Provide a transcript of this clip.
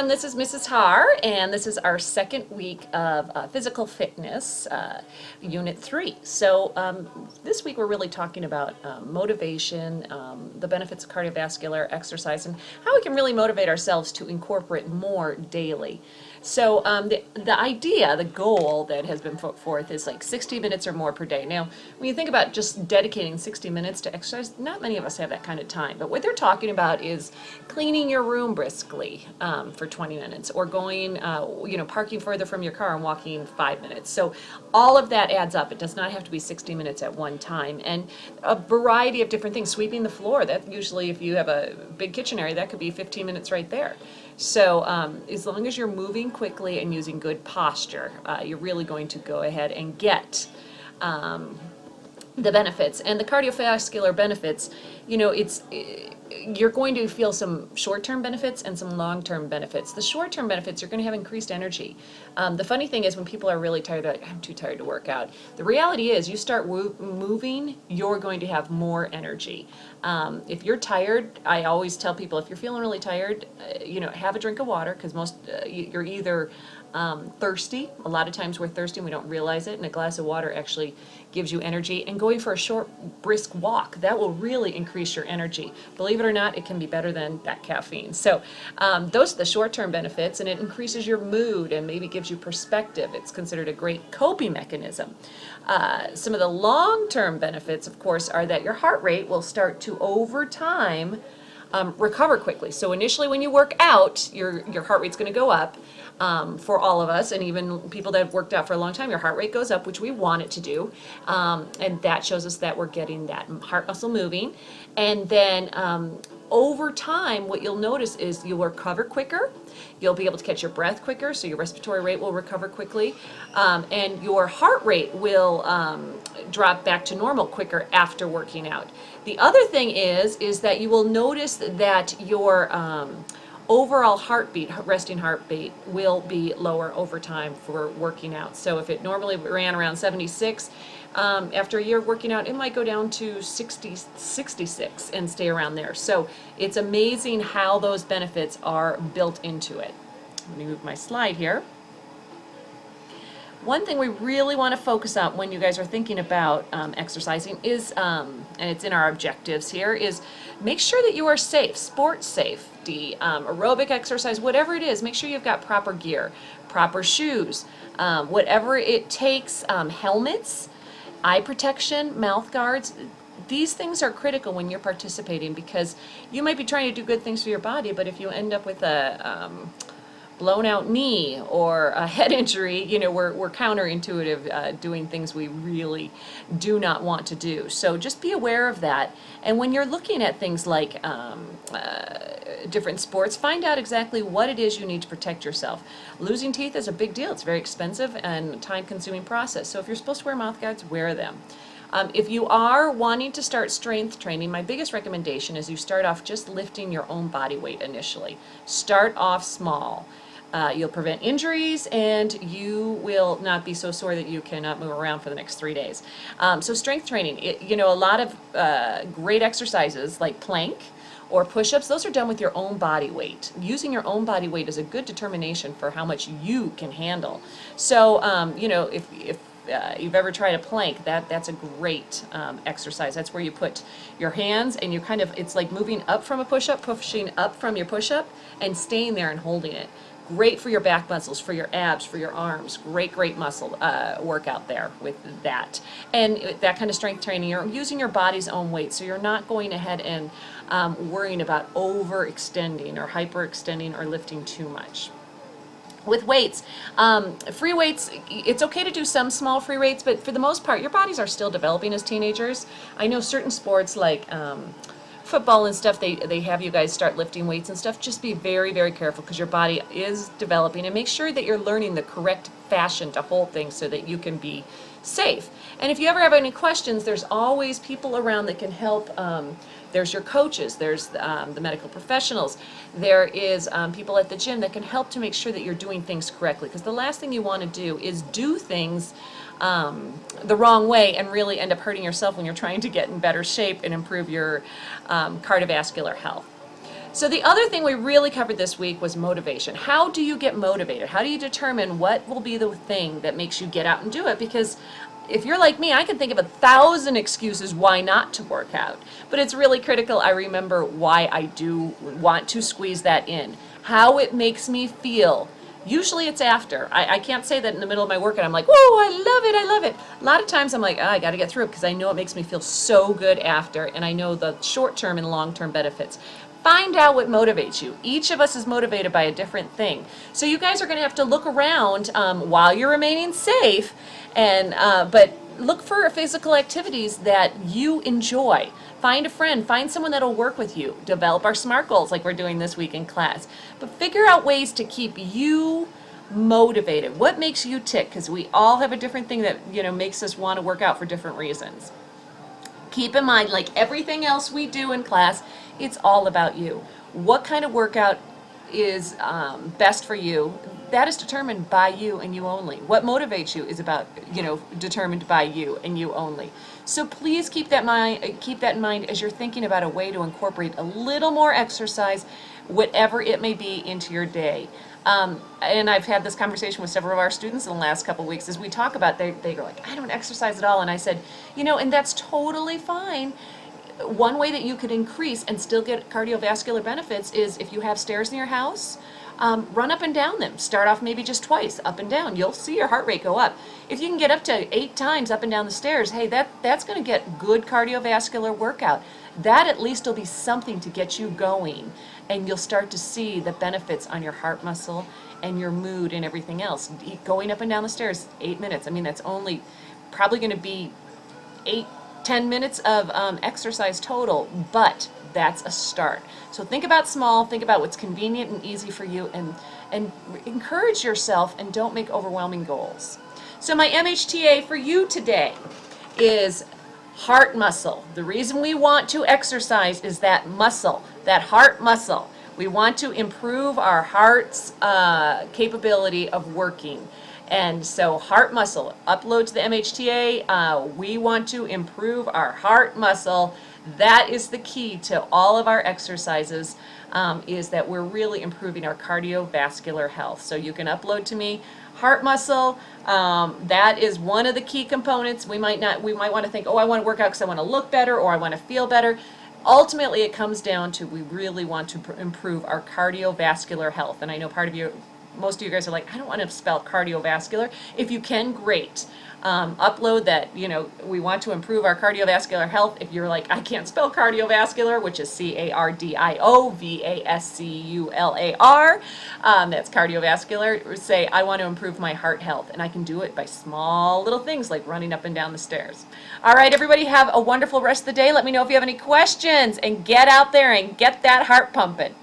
everyone. This is Mrs. Har, and this is our second week of physical fitness, Unit 3. So this week we're really talking about motivation, the benefits of cardiovascular exercise, and how we can really motivate ourselves to incorporate more daily. So the idea, the goal that has been put forth is like 60 minutes or more per day. Now, when you think about just dedicating 60 minutes to exercise, not many of us have that kind of time. But what they're talking about is cleaning your room briskly for 20 minutes, or going, parking further from your car and walking 5 minutes. So all of that adds up. It does not have to be 60 minutes at one time. And a variety of different things. Sweeping the floor, that usually, if you have a big kitchen area, that could be 15 minutes right there. So as long as you're moving quickly and using good posture, you're really going to go ahead and get the benefits. And the cardiovascular benefits, you're going to feel some short-term benefits and some long-term benefits. The short-term benefits, you're going to have increased energy. The funny thing is, when people are really tired, they're like, I'm too tired to work out. The reality is, you start moving, you're going to have more energy. If you're tired, I always tell people, if you're feeling really tired, have a drink of water, because you're either thirsty. A lot of times we're thirsty and we don't realize it, and a glass of water actually gives you energy. And going for a short, brisk walk, that will really increase your energy. Believe it or not, it can be better than that caffeine. So those are the short-term benefits, and it increases your mood and maybe gives you perspective. It's considered a great coping mechanism. Some of the long-term benefits, of course, are that your heart rate will start to, over time, recover quickly. So initially when you work out, your heart rate's going to go up. For all of us, and even people that have worked out for a long time, your heart rate goes up, which we want it to do, and that shows us that we're getting that heart muscle moving. And then over time, what you'll notice is you'll recover quicker, you'll be able to catch your breath quicker, so your respiratory rate will recover quickly, and your heart rate will drop back to normal quicker after working out. The other thing is that you will notice that your overall heartbeat, resting heartbeat, will be lower over time for working out. So if it normally ran around 76, after a year of working out, it might go down to 60, 66 and stay around there. So it's amazing how those benefits are built into it. Let me move my slide here. One thing we really want to focus on when you guys are thinking about exercising is, and it's in our objectives here, is make sure that you are safe, sports safety, aerobic exercise, whatever it is, make sure you've got proper gear, proper shoes, whatever it takes, helmets, eye protection, mouth guards. These things are critical when you're participating, because you might be trying to do good things for your body, but if you end up with a blown out knee or a head injury, we're counterintuitive, doing things we really do not want to do. So just be aware of that. And when you're looking at things like different sports, find out exactly what it is you need to protect yourself. Losing teeth is a big deal. It's very expensive and time-consuming process. So if you're supposed to wear mouth guards, wear them. If you are wanting to start strength training, my biggest recommendation is you start off just lifting your own body weight initially. Start off small. You'll prevent injuries, and you will not be so sore that you cannot move around for the next 3 days. So strength training, a lot of great exercises like plank or push-ups, those are done with your own body weight. Using your own body weight is a good determination for how much you can handle. So, if you've ever tried a plank, that's a great exercise. That's where you put your hands and you it's like moving up from a push-up, pushing up from your push-up, and staying there and holding it. Great for your back muscles, for your abs, for your arms. Great muscle workout there with that. And that kind of strength training, you're using your body's own weight, so you're not going ahead and worrying about overextending or hyperextending or lifting too much. With weights, free weights, it's okay to do some small free weights, but for the most part, your bodies are still developing as teenagers. I know certain sports like football and stuff, they have you guys start lifting weights and stuff. Just be very careful, because your body is developing, and make sure that you're learning the correct fashion to hold things so that you can be safe. And if you ever have any questions, there's always people around that can help. There's your coaches, there's the medical professionals, there is people at the gym that can help to make sure that you're doing things correctly, because the last thing you want to do is do things the wrong way and really end up hurting yourself when you're trying to get in better shape and improve your cardiovascular health. So the other thing we really covered this week was motivation. How do you get motivated? How do you determine what will be the thing that makes you get out and do it? Because if you're like me, I can think of 1,000 excuses why not to work out. But it's really critical I remember why I do want to squeeze that in, how it makes me feel. Usually it's after. I can't say that in the middle of my workout I'm like, whoa, I love it, I love it. A lot of times I'm like, I got to get through it because I know it makes me feel so good after, and I know the short-term and long-term benefits. Find out what motivates you. Each of us is motivated by a different thing. So you guys are going to have to look around while you're remaining safe, and but look for physical activities that you enjoy. Find a friend, find someone that'll work with you. Develop our SMART goals like we're doing this week in class. But figure out ways to keep you motivated. What makes you tick? Because we all have a different thing that makes us want to work out for different reasons. Keep in mind, like everything else we do in class, it's all about you. What kind of workout is best for you? That is determined by you and you only. What motivates you is determined by you and you only. So please keep that in mind as you're thinking about a way to incorporate a little more exercise, whatever it may be, into your day. And I've had this conversation with several of our students in the last couple of weeks as we talk about, they go like, I don't exercise at all. And I said, and that's totally fine. One way that you could increase and still get cardiovascular benefits is if you have stairs in your house, run up and down them. Start off maybe just twice, up and down. You'll see your heart rate go up. If you can get up to 8 times up and down the stairs, hey, that's going to get good cardiovascular workout. That at least will be something to get you going, and you'll start to see the benefits on your heart muscle and your mood and everything else. Going up and down the stairs, 8 minutes. I mean, that's only probably going to be 8-10 minutes of exercise total, but that's a start. So think about small, think about what's convenient and easy for you, and encourage yourself, and don't make overwhelming goals. So my MHTA for you today is heart muscle. The reason we want to exercise is that muscle, that heart muscle. We want to improve our heart's capability of working. And so heart muscle, upload to the MHTA. We want to improve our heart muscle. That is the key to all of our exercises, is that we're really improving our cardiovascular health. So you can upload to me heart muscle. That is one of the key components. We might want to think, oh, I want to work out because I want to look better or I want to feel better. Ultimately, it comes down to we really want to improve our cardiovascular health. And I know most of you guys are like, I don't want to spell cardiovascular. If you can, great. Upload that, we want to improve our cardiovascular health. If you're like, I can't spell cardiovascular, which is CARDIOVASCULAR, that's cardiovascular, say, I want to improve my heart health. And I can do it by small little things like running up and down the stairs. All right, everybody, have a wonderful rest of the day. Let me know if you have any questions, and get out there and get that heart pumping.